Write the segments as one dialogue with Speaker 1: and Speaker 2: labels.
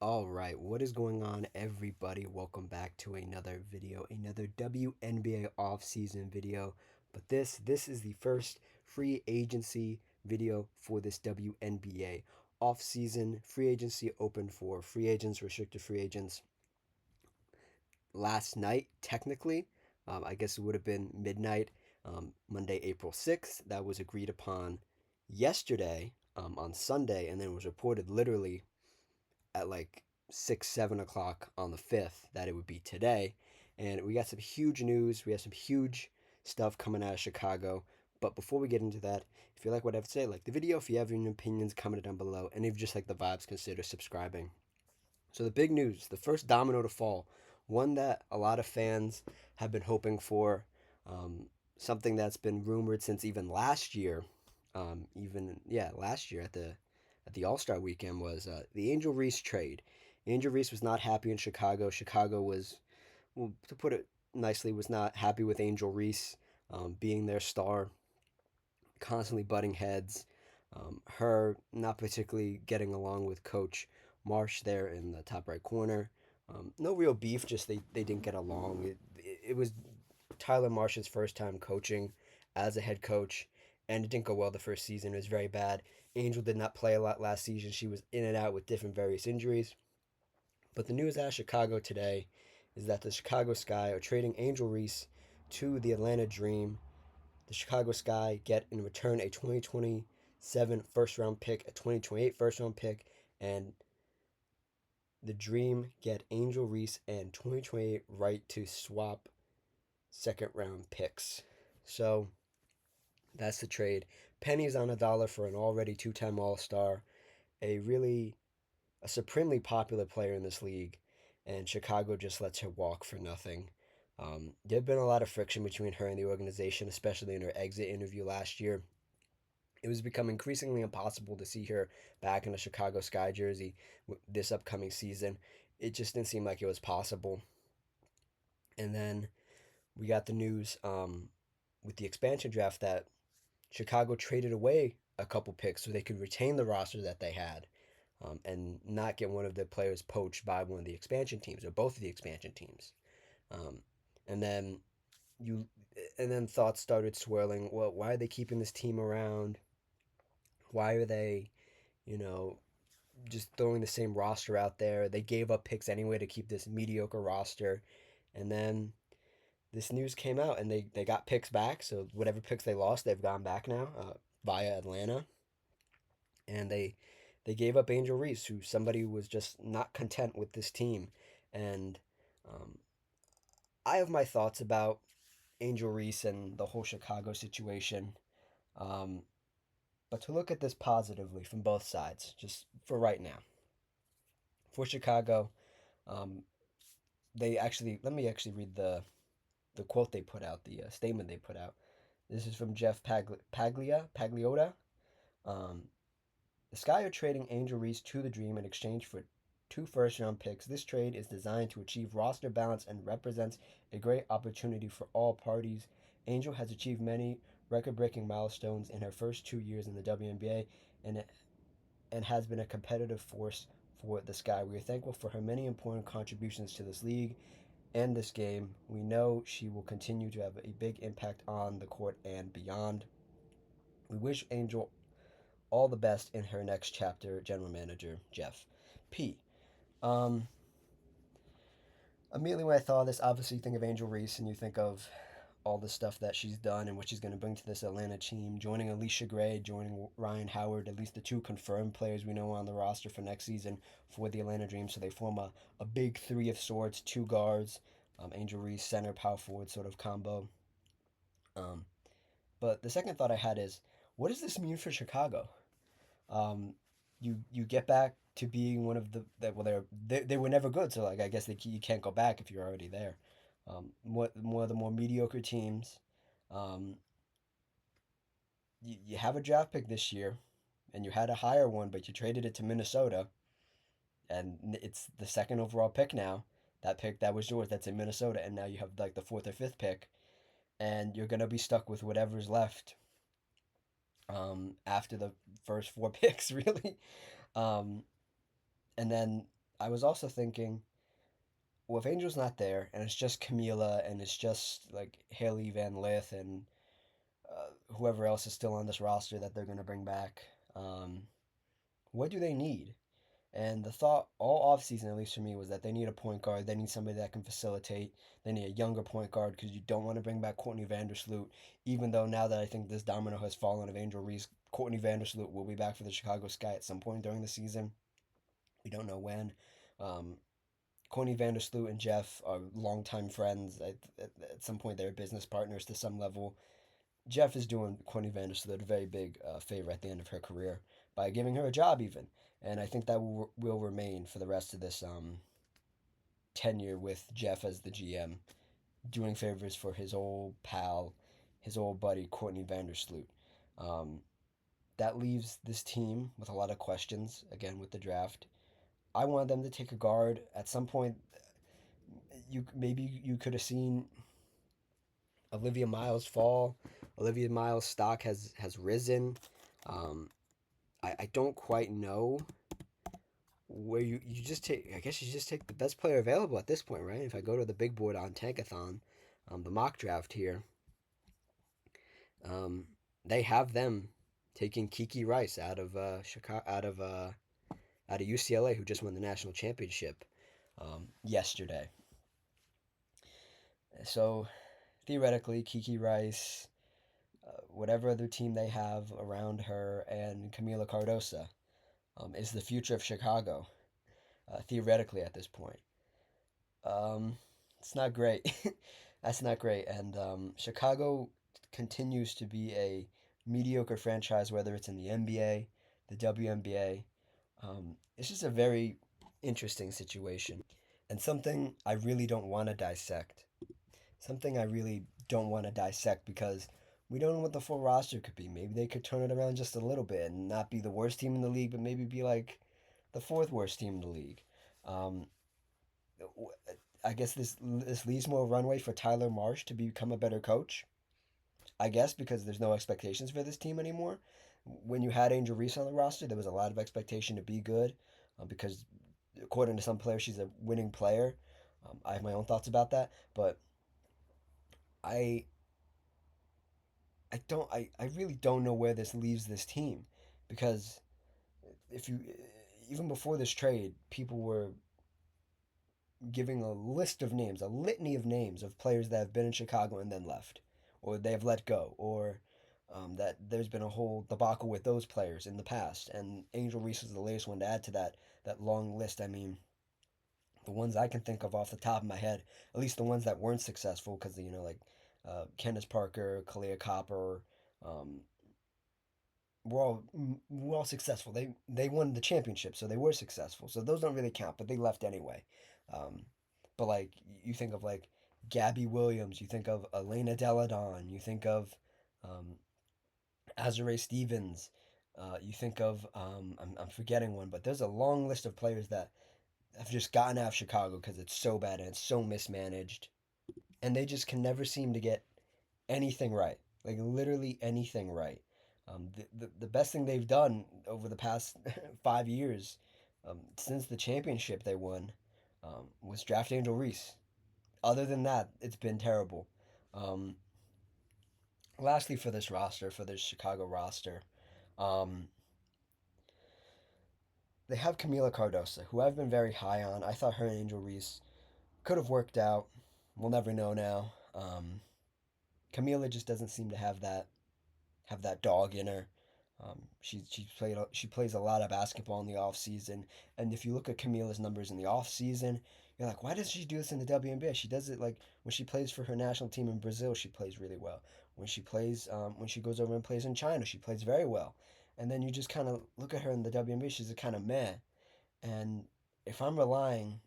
Speaker 1: All right, what is going on, everybody? Welcome back to another video, another WNBA off-season video. But this is the first free agency video for this WNBA off-season. Free agency open for free agents, restricted free agents. Last night, technically, I guess it would have been midnight, Monday, April 6th. That was agreed upon yesterday, on Sunday, and then was reported literally at like 6, 7 o'clock on the 5th that it would be today. And we got some huge news. We have some huge stuff coming out of Chicago. But before we get into that, if you like what I have to say, like the video. If you have any opinions, comment it down below. And if you just like the vibes, consider subscribing. So the big news, the first domino to fall, one that a lot of fans have been hoping for, something that's been rumored since even last year, last year at the All Star Weekend was the Angel Reese trade. Angel Reese was not happy in Chicago. Chicago was, well, to put it nicely, was not happy with Angel Reese being their star, constantly butting heads. Her not particularly getting along with Coach Marsh there in the top right corner. No real beef, just they didn't get along. It was Tyler Marsh's first time coaching as a head coach, and it didn't go well the first season. It was very bad. Angel did not play a lot last season. She was in and out with different various injuries. But the news out of Chicago today is that the Chicago Sky are trading Angel Reese to the Atlanta Dream. The Chicago Sky get in return a 2027 first round pick, a 2028 first round pick, and the Dream get Angel Reese and 2028 right to swap second round picks. So that's the trade. Pennies on a dollar for an already two-time All-Star, a supremely popular player in this league, and Chicago just lets her walk for nothing. There had been a lot of friction between her and the organization, especially in her exit interview last year. It was becoming increasingly impossible to see her back in a Chicago Sky jersey this upcoming season. It just didn't seem like it was possible. And then we got the news with the expansion draft that Chicago traded away a couple picks so they could retain the roster that they had, and not get one of the players poached by one of the expansion teams or both of the expansion teams. Um, and then you and then thoughts started swirling. Well, why are they keeping this team around? Why are they, you know, just throwing the same roster out there? They gave up picks anyway to keep this mediocre roster, and then this news came out and they got picks back. So whatever picks they lost, they've gone back now via Atlanta, and they gave up Angel Reese, who somebody was just not content with this team, and um, I have my thoughts about Angel Reese and the whole Chicago situation. Um, but to look at this positively from both sides, just for right now, for Chicago, um, they actually let me actually read the quote they put out, the statement they put out. This is from Jeff Pagliota. Um, the Sky are trading Angel Reese to the Dream in exchange for two first round picks. This trade is designed to achieve roster balance and represents a great opportunity for all parties. Angel has achieved many record breaking milestones in her first 2 years in the WNBA and has been a competitive force for the Sky. We are thankful for her many important contributions to this league and this game. We know she will continue to have a big impact on the court and beyond. We wish Angel all the best in her next chapter, General Manager Jeff P. Um, Immediately when I thought of this, obviously you think of Angel Reese and you think of all the stuff that she's done and what she's going to bring to this Atlanta team, joining Alicia Gray, joining Ryan Howard, at least the two confirmed players we know on the roster for next season for the Atlanta Dream. So they form a big three of sorts, two guards, Angel Reese, center, power forward sort of combo. Um, but the second thought I had is, what does this mean for Chicago? Um, you get back to being one of the that well they were never good, so like I guess you can't go back if you're already there. More of the more mediocre teams. Um, you have a draft pick this year, and you had a higher one, but you traded it to Minnesota, and it's the second overall pick now. That pick that was yours, that's in Minnesota, and now you have like the fourth or fifth pick, and you're gonna be stuck with whatever's left. After the first four picks, really. Um, and then I was also thinking, well, if Angel's not there and it's just Camila and it's just like Haley Van Lith and whoever else is still on this roster that they're going to bring back, um, what do they need? And the thought all offseason, at least for me, was that they need a point guard. They need somebody that can facilitate. They need a younger point guard because you don't want to bring back Courtney Vandersloot. Even though now that I think this domino has fallen of Angel Reese, Courtney Vandersloot will be back for the Chicago Sky at some point during the season. We don't know when. Um, Courtney Vandersloot and Jeff are longtime friends. At some point, they're business partners to some level. Jeff is doing Courtney Vandersloot a very big favor at the end of her career by giving her a job, even. And I think that will remain for the rest of this tenure with Jeff as the GM, doing favors for his old pal, his old buddy, Courtney Vandersloot. Um, that leaves this team with a lot of questions, again, with the draft. I wanted them to take a guard. At some point, you could have seen Olivia Miles fall. Olivia Miles' stock has risen. Um, I don't quite know where you just take. I guess you just take the best player available at this point, right? If I go to the big board on Tankathon, the mock draft here, um, they have them taking Kiki Rice out of Chicago, out of UCLA, who just won the national championship yesterday. So theoretically, Kiki Rice, whatever other team they have around her, and Camila Cardosa is the future of Chicago, theoretically at this point. Um, it's not great. That's not great. And Chicago continues to be a mediocre franchise, whether it's in the NBA, the WNBA. It's just a very interesting situation and something I really don't want to dissect. Something I really don't want to dissect because we don't know what the full roster could be. Maybe they could turn it around just a little bit and not be the worst team in the league, but maybe be like the fourth worst team in the league. Um, I guess this leaves more runway for Tyler Marsh to become a better coach. I guess because there's no expectations for this team anymore. When you had Angel Reese on the roster, there was a lot of expectation to be good, because according to some players, she's a winning player. I have my own thoughts about that, but I I really don't know where this leaves this team, because if you even before this trade, people were giving a list of names, a litany of names of players that have been in Chicago and then left, or they have let go, or that there's been a whole debacle with those players in the past. And Angel Reese is the latest one to add to that long list. I mean, the ones I can think of off the top of my head, at least the ones that weren't successful, because like Candace Parker, Kalia Copper, um, were all successful. They won the championship, so they were successful. So those don't really count, but they left anyway. Um, but like you think of like Gabby Williams, you think of Elena Deladon, you think of um, Azure Stevens, you think of I'm forgetting one, but there's a long list of players that have just gotten out of Chicago because it's so bad and it's so mismanaged, and they just can never seem to get anything right, like literally anything right. The best thing they've done over the past 5 years, since the championship they won, was draft Angel Reese. Other than that, it's been terrible. Um, lastly, for this roster, for this Chicago roster, um, they have Camila Cardosa, who I've been very high on. I thought her and Angel Reese could have worked out. We'll never know now. Camila just doesn't seem to have that dog in her. She plays a lot of basketball in the off season, and if you look at Camila's numbers in the off season, you're like, why does she do this in the WNBA? She does it like when she plays for her national team in Brazil, she plays really well. When she goes over and plays in China, she plays very well. And then you just kind of look at her in the WNBA, she's a kind of meh. And if I'm relying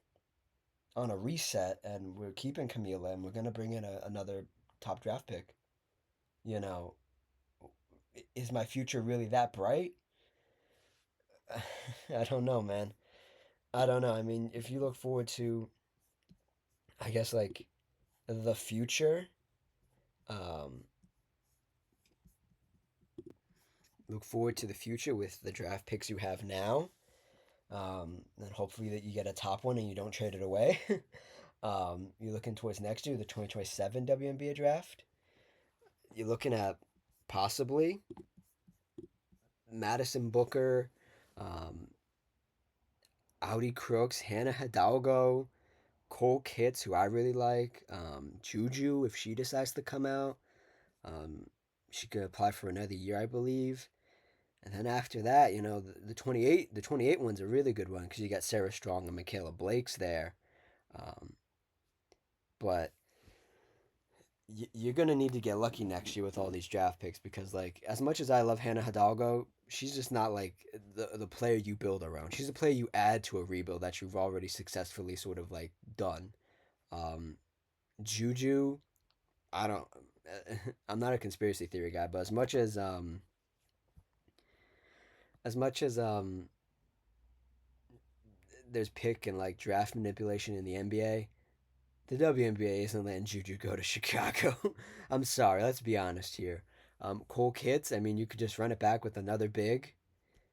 Speaker 1: on a reset and we're keeping Camila and we're gonna bring in another top draft pick, you know, is my future really that bright? I don't know, man. I don't know. I mean, if you look forward to, I guess, like the future, um, look forward to the future with the draft picks you have now. And hopefully that you get a top one and you don't trade it away. You're looking towards next year, the 2027 WNBA draft. You're looking at possibly Madison Booker, um, Audi Crooks, Hannah Hidalgo, Cole Kitts, who I really like, Juju, if she decides to come out. Um, she could apply for another year, I believe. And then after that, the 28 one's a really good one because you got Sarah Strong and Michaela Blake's there. Um, but you're gonna need to get lucky next year with all these draft picks because, like, as much as I love Hannah Hidalgo, she's just not like the player you build around. She's a player you add to a rebuild that you've already successfully sort of like done. Um, Juju, I don't. I'm not a conspiracy theory guy, but as much as there's pick and like draft manipulation in the NBA, the WNBA isn't letting Juju go to Chicago. I'm sorry, let's be honest here. Cole Kitts, I mean, you could just run it back with another big,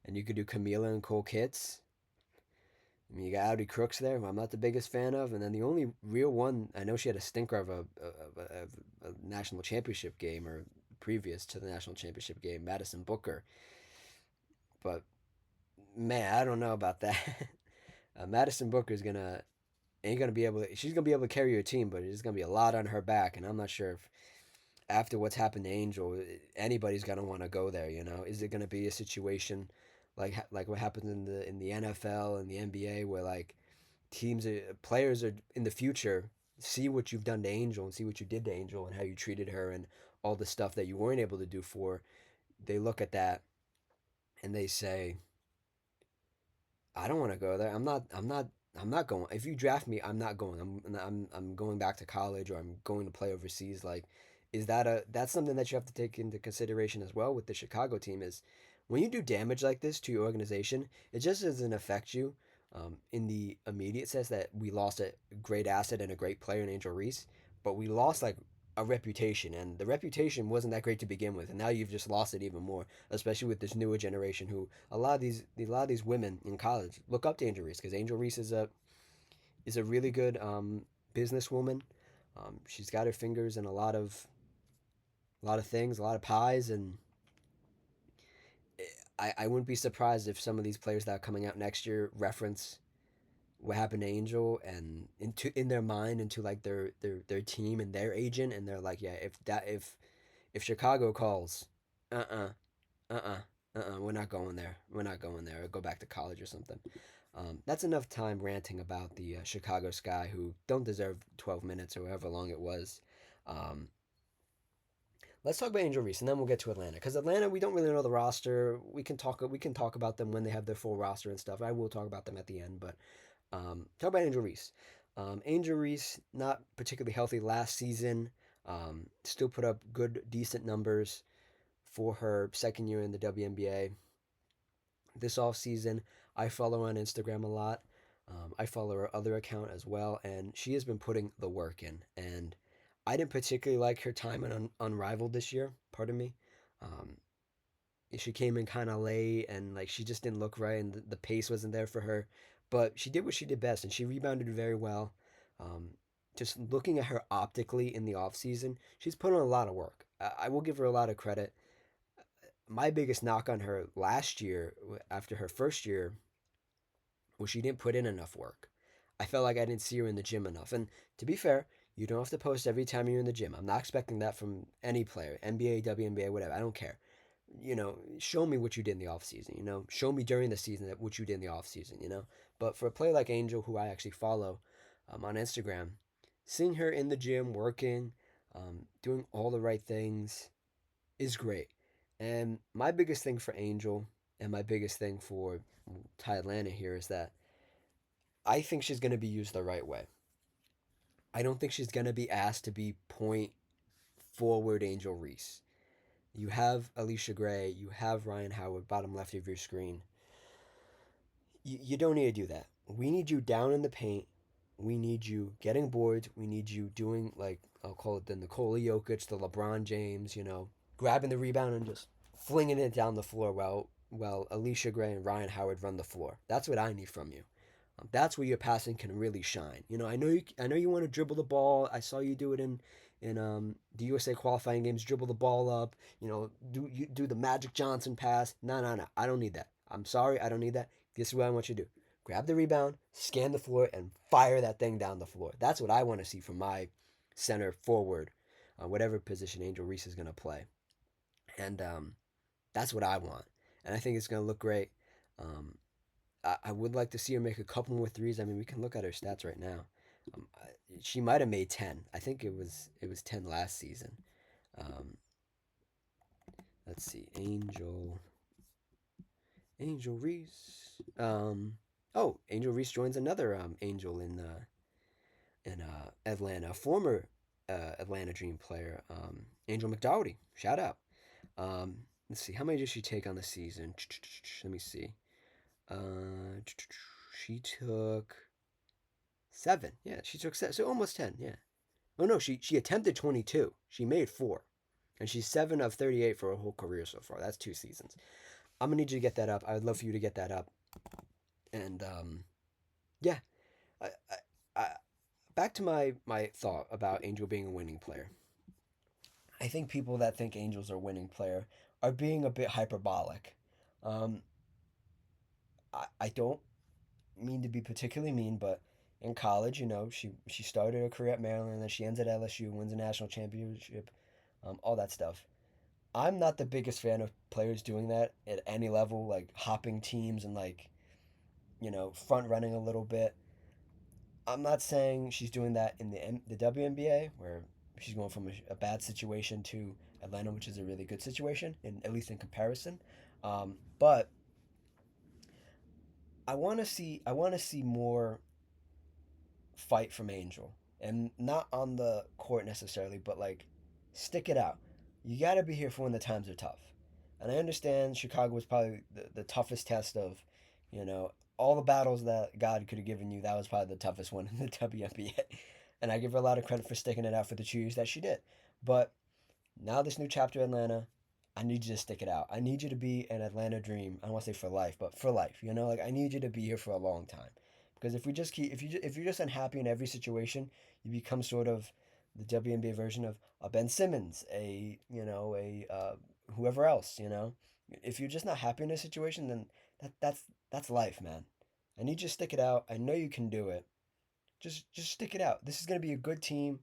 Speaker 1: and you could do Camila and Cole Kitts. I mean, you got Audi Crooks there, who I'm not the biggest fan of, and then the only real one I know she had a stinker of a national championship game or previous to the national championship game, Madison Booker. But man, I don't know about that. Madison Booker's gonna ain't gonna be able to. She's gonna be able to carry your team, but it's gonna be a lot on her back, and I'm not sure if after what's happened to Angel, anybody's gonna want to go there. Is it gonna be a situation like what happens in the NFL and the NBA where like players are in the future see what you've done to Angel and see what you did to Angel and how you treated her and all the stuff that you weren't able to do for her. They look at that and they say, I don't want to go there. I'm not going. If you draft me, I'm not going. I'm going back to college or I'm going to play overseas. Like, that's something that you have to take into consideration as well with the Chicago team is when you do damage like this to your organization, it just doesn't affect you in the immediate sense that we lost a great asset and a great player in Angel Reese, but we lost like a reputation, and the reputation wasn't that great to begin with, and now you've just lost it even more, especially with this newer generation who a lot of these women in college look up to Angel Reese because Angel Reese is a really good businesswoman. She's got her fingers in a lot of things, a lot of pies, and I wouldn't be surprised if some of these players that are coming out next year reference what happened to Angel and in their mind into like their team and their agent, and they're like, yeah, if Chicago calls, uh uh we're not going there. We're not going there. Or go back to college or something. That's enough time ranting about the Chicago Sky, who don't deserve 12 minutes or however long it was. Um, let's talk about Angel Reese, and then we'll get to Atlanta. Because Atlanta, we don't really know the roster. We can talk about them when they have their full roster and stuff. I will talk about them at the end, but talk about Angel Reese. Angel Reese, not particularly healthy last season. Still put up good, decent numbers for her second year in the WNBA. This off season, I follow her on Instagram a lot. I follow her other account as well, and she has been putting the work in. And I didn't particularly like her time on Unrivaled this year. Pardon me. Um, she came in kind of late, and like she just didn't look right, and the pace wasn't there for her. But she did what she did best, and she rebounded very well. Um, just looking at her optically in the off season, she's put on a lot of work. I will give her a lot of credit. My biggest knock on her last year, after her first year, was she didn't put in enough work. I felt like I didn't see her in the gym enough. And to be fair, you don't have to post every time you're in the gym. I'm not expecting that from any player, NBA, WNBA, whatever. I don't care. Show me what you did in the off season. Show me during the season what you did in the off season. But for a player like Angel, who I actually follow on Instagram, seeing her in the gym working, doing all the right things is great. And my biggest thing for Angel and my biggest thing for Ty Atlanta here is that I think she's going to be used the right way. I don't think she's going to be asked to be point forward Angel Reese. You have Alicia Gray, you have Ryan Howard, bottom left of your screen. You don't need to do that. We need you down in the paint. We need you getting boards. We need you doing, like, I'll call it the Nikola Jokic, the LeBron James, grabbing the rebound and just flinging it down the floor well, Alicia Gray and Ryan Howard run the floor. That's what I need from you. That's where your passing can really shine. I know you want to dribble the ball. I saw you do it in the USA qualifying games. Dribble the ball up. Do the Magic Johnson pass. No, no, no. I don't need that. I'm sorry, I don't need that. This is what I want you to do. Grab the rebound, scan the floor, and fire that thing down the floor. That's what I want to see from my center forward, whatever position Angel Reese is going to play. And that's what I want. And I think it's going to look great. Um, I would like to see her make a couple more threes. I mean, we can look at her stats right now. Um, she might have made 10. I think it was 10 last season. Um, let's see, Angel Reese. Angel Reese joins another Angel in Atlanta, former Atlanta Dream player, Angel McDowdy. Shout out. Let's see, how many did she take on the season? Let me see. She took 7. Yeah, she took 7, so almost 10. Yeah. Oh no, she attempted 22. She made 4, and she's 7 of 38 for her whole career so far. That's 2 seasons. I'm gonna need you to get that up. I would love for you to get that up. And yeah, I, I, I, back to my thought about Angel being a winning player. I think people that think Angels are a winning player are being a bit hyperbolic. Um, I don't mean to be particularly mean, but in college, she started her career at Maryland, and then she ends at LSU, wins a national championship, all that stuff. I'm not the biggest fan of players doing that at any level, like hopping teams and like front running a little bit. I'm not saying she's doing that in the WNBA, where she's going from a bad situation to Atlanta, which is a really good situation, at least in comparison. But I want to see more fight from Angel, and not on the court necessarily, but like stick it out. You got to be here for when the times are tough. And I understand Chicago was probably the toughest test of, all the battles that God could have given you. That was probably the toughest one in the WNBA. And I give her a lot of credit for sticking it out for the 2 years that she did. But now this new chapter in Atlanta, I need you to stick it out. I need you to be an Atlanta Dream. I don't want to say for life, but for life. Like I need you to be here for a long time. Because if we just keep, if you're just unhappy in every situation, you become sort of the WNBA version of a Ben Simmons, a whoever else. If you're just not happy in a situation, then that's life, man. I need you to stick it out. I know you can do it. Just stick it out. This is gonna be a good team.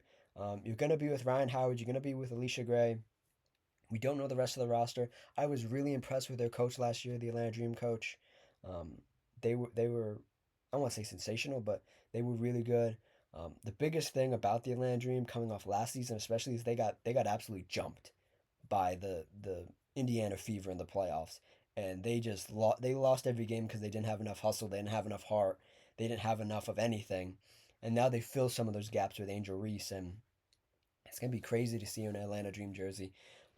Speaker 1: You're gonna be with Ryan Howard. You're gonna be with Alicia Gray. We don't know the rest of the roster. I was really impressed with their coach last year, the Atlanta Dream coach. Um, they were I don't want to say sensational, but they were really good. The biggest thing about the Atlanta Dream coming off last season, especially, is they got absolutely jumped by the Indiana Fever in the playoffs, and they lost every game because they didn't have enough hustle, they didn't have enough heart, they didn't have enough of anything, and now they fill some of those gaps with Angel Reese, and it's gonna be crazy to see her in an Atlanta Dream jersey.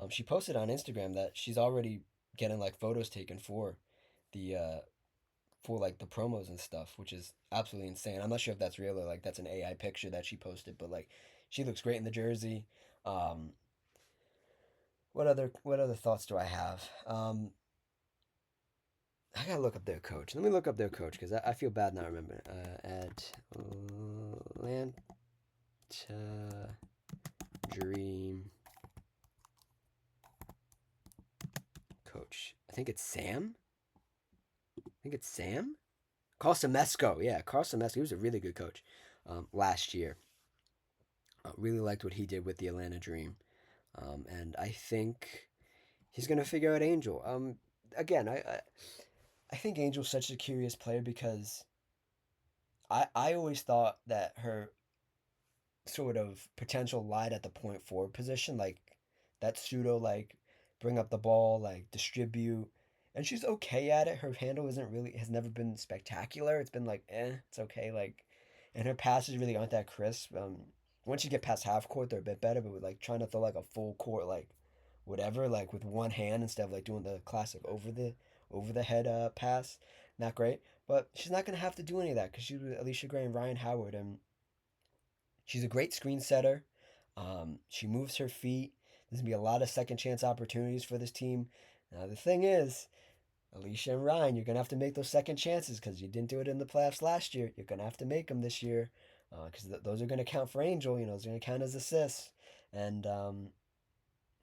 Speaker 1: She posted on Instagram that she's already getting like photos taken the for like the promos and stuff, which is absolutely insane. I'm not sure if that's real or like that's an AI picture that she posted, but like she looks great in the jersey. Um, what other thoughts do I have? I gotta look up their coach. Let me look up their coach because I feel bad not remembering. Atlanta Dream coach. I think it's Sam. Carl Semesco. Yeah, Carl Semesco. He was a really good coach last year. Really liked what he did with the Atlanta Dream. And I think he's going to figure out Angel. Again, I think Angel's such a curious player because I always thought that her sort of potential lied at the point forward position, like that pseudo like bring up the ball, like distribute, and she's okay at it. Her handle isn't really has never been spectacular. It's been like it's okay, like, and her passes really aren't that crisp. Once you get past half court, they're a bit better, but with like trying to throw like a full court like whatever, like with one hand instead of like doing the classic over the head pass, not great. But she's not gonna have to do any of that because she's with Alicia Gray and Ryan Howard, and she's a great screen setter. She moves her feet. There's gonna be a lot of second chance opportunities for this team. Now the thing is, Alicia and Ryan, you're gonna have to make those second chances because you didn't do it in the playoffs last year. You're gonna have to make them this year because those are gonna count for Angel. You know, those are gonna count as assists. And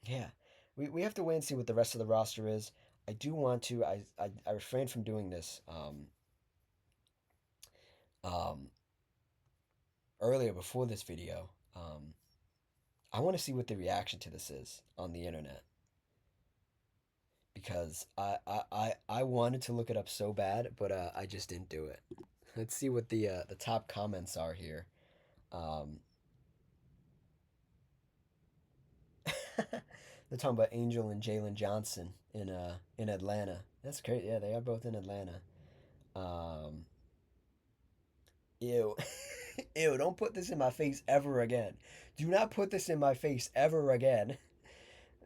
Speaker 1: yeah, we have to wait and see what the rest of the roster is. I do want to. I refrained from doing this um, earlier before this video. I want to see what the reaction to this is on the internet because I wanted to look it up so bad, but I just didn't do it. Let's see what the top comments are here. Um, they're talking about Angel and Jalen Johnson in Atlanta. That's crazy. Yeah, they are both in Atlanta. Um, ew, ew! Don't put this in my face ever again. Do not put this in my face ever again.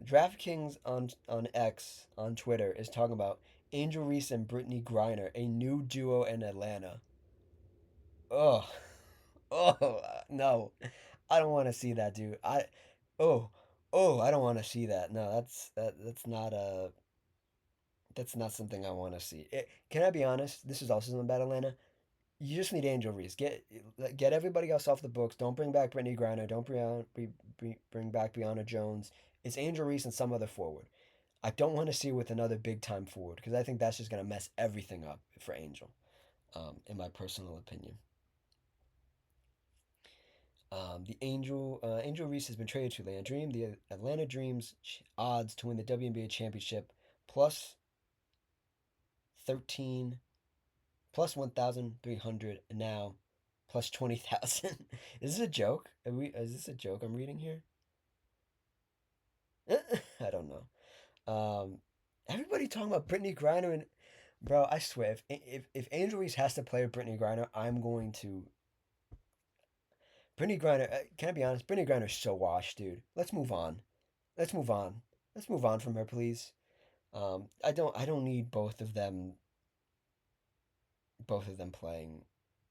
Speaker 1: DraftKings on X on Twitter is talking about Angel Reese and Brittany Griner, a new duo in Atlanta. Oh, oh no, I don't want to see that, dude. Oh, I don't want to see that. No, that's not something I want to see. Can I be honest? This is also something about Atlanta. You just need Angel Reese. Get everybody else off the books. Don't bring back Brittany Griner. Don't bring back Brianna Jones. It's Angel Reese and some other forward. I don't want to see it with another big time forward because I think that's just going to mess everything up for Angel, in my personal opinion. Angel Reese has been traded to Atlanta Dream. The Atlanta Dream's odds to win the WNBA championship plus 13, plus 1,300, and now plus 20,000. Is this a joke? Is this a joke I'm reading here? I don't know. Everybody talking about Brittany Griner and bro, I swear, if Angel Reese has to play with Brittany Griner, I'm going to. Brittany Griner, can I be honest? Brittany Griner's so washed, dude. Let's move on. Let's move on. Let's move on from her, please. I don't need both of them playing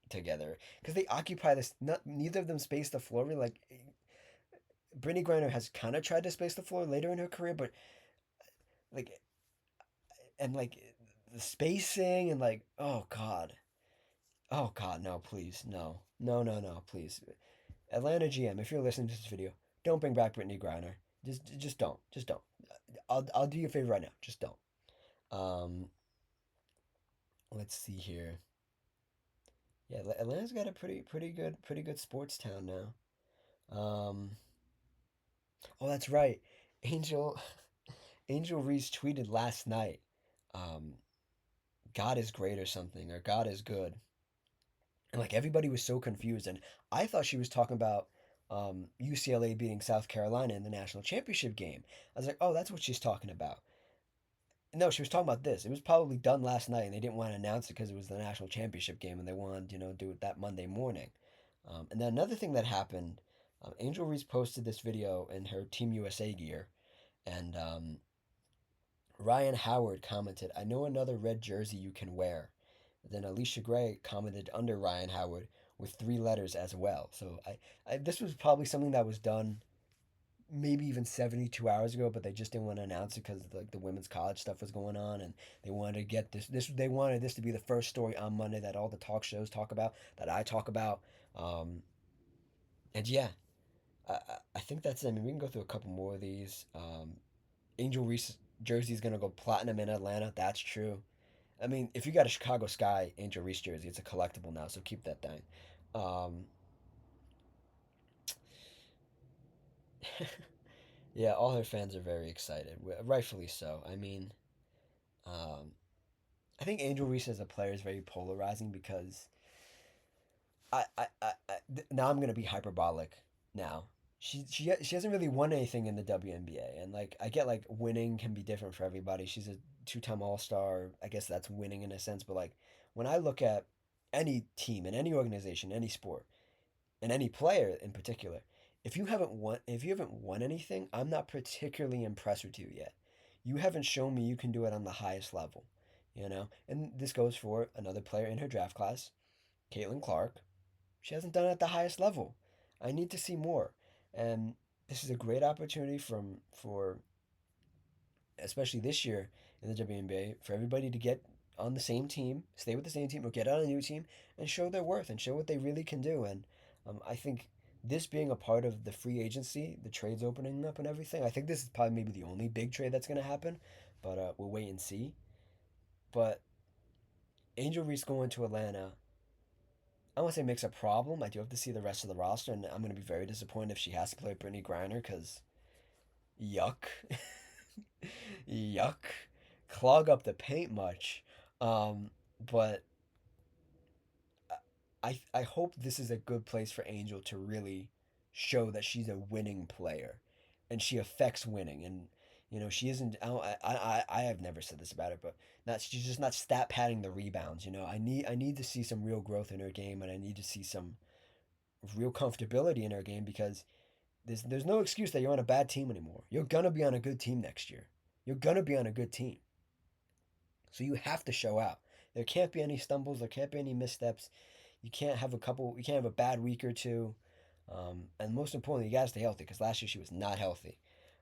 Speaker 1: together because they occupy this. Neither of them space the floor. Like Brittany Griner has kind of tried to space the floor later in her career, but like and like the spacing and like oh god, no, please, no, no, no, no, please, Atlanta GM, if you're listening to this video, don't bring back Brittany Griner. Just don't. I'll do you a favor right now. Just don't. Um, let's see here. Yeah, Atlanta's got a pretty good sports town now. Oh, that's right. Angel Angel Reese tweeted last night, um, "God is great" or something, or "God is good," and like everybody was so confused, and I thought she was talking about UCLA beating South Carolina in the national championship game. I was like, oh, that's what she's talking about. No, she was talking about this. It was probably done last night, and they didn't want to announce it because it was the national championship game, and they wanted, do it that Monday morning. And then another thing that happened, Angel Reese posted this video in her Team USA gear, and Ryan Howard commented, "I know another red jersey you can wear." Then Alicia Gray commented under Ryan Howard with three letters as well. So this was probably something that was done maybe even 72 hours ago, but they just didn't want to announce it because like the women's college stuff was going on, and they wanted to get they wanted this to be the first story on Monday that all the talk shows talk about, that I talk about. Um, and yeah, I think that's it. I mean, we can go through a couple more of these. Angel Reese jersey is gonna go platinum in Atlanta. That's true. I mean, if you got a Chicago Sky Angel Reese jersey, it's a collectible now, so keep that thing. Um, yeah, all her fans are very excited, rightfully so. I mean, um, I think Angel Reese as a player is very polarizing because now I'm gonna be hyperbolic. Now she hasn't really won anything in the WNBA, and like I get like winning can be different for everybody. She's a two-time All Star. I guess that's winning in a sense, but like when I look at any team in any organization, any sport, and any player in particular, if you haven't won anything, I'm not particularly impressed with you yet. You haven't shown me you can do it on the highest level, And this goes for another player in her draft class, Caitlin Clark. She hasn't done it at the highest level. I need to see more. And this is a great opportunity for especially this year in the WNBA for everybody to get on the same team, stay with the same team, or get on a new team and show their worth and show what they really can do. And I think this being a part of the free agency, the trades opening up and everything, I think this is probably maybe the only big trade that's going to happen. But we'll wait and see. But Angel Reese going to Atlanta, I don't want to say makes a problem. I do have to see the rest of the roster, and I'm going to be very disappointed if she has to play Brittany Griner because yuck. Yuck. Clog up the paint much. But I hope this is a good place for Angel to really show that she's a winning player and she affects winning. And, she isn't. I have never said this about her, but she's just not stat padding the rebounds. I need to see some real growth in her game, and I need to see some real comfortability in her game because there's no excuse that you're on a bad team anymore. You're gonna be on a good team next year. You're gonna be on a good team. So you have to show out. There can't be any stumbles. There can't be any missteps. You can't have a couple. You can't have a bad week or two. And most importantly, you gotta stay healthy because last year she was not healthy.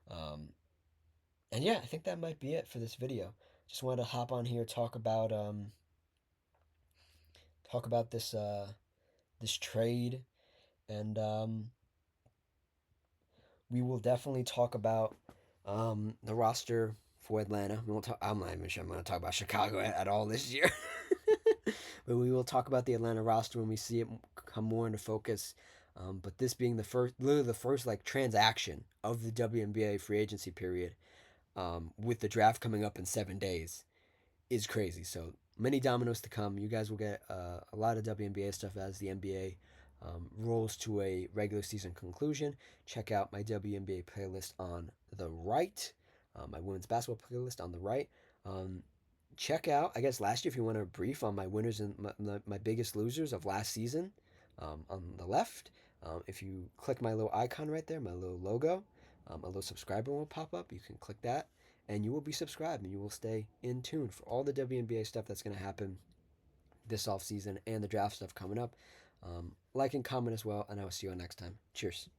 Speaker 1: Um, and yeah, I think that might be it for this video. Just wanted to hop on here talk about this trade, and we will definitely talk about the roster for Atlanta. We won't talk. I'm not even sure I'm going to talk about Chicago at all this year, but we will talk about the Atlanta roster when we see it come more into focus. But this being literally the first like transaction of the WNBA free agency period, with the draft coming up in 7 days, is crazy. So many dominoes to come. You guys will get a lot of WNBA stuff as the NBA rolls to a regular season conclusion. Check out my WNBA playlist on the right, my women's basketball playlist on the right. Check out, I guess, last year if you want a brief on my winners and my biggest losers of last season, on the left. If you click my little icon right there, my little logo, a little subscriber will pop up. You can click that and you will be subscribed and you will stay in tune for all the WNBA stuff that's going to happen this off season and the draft stuff coming up. Like and comment as well, and I will see you all next time. Cheers.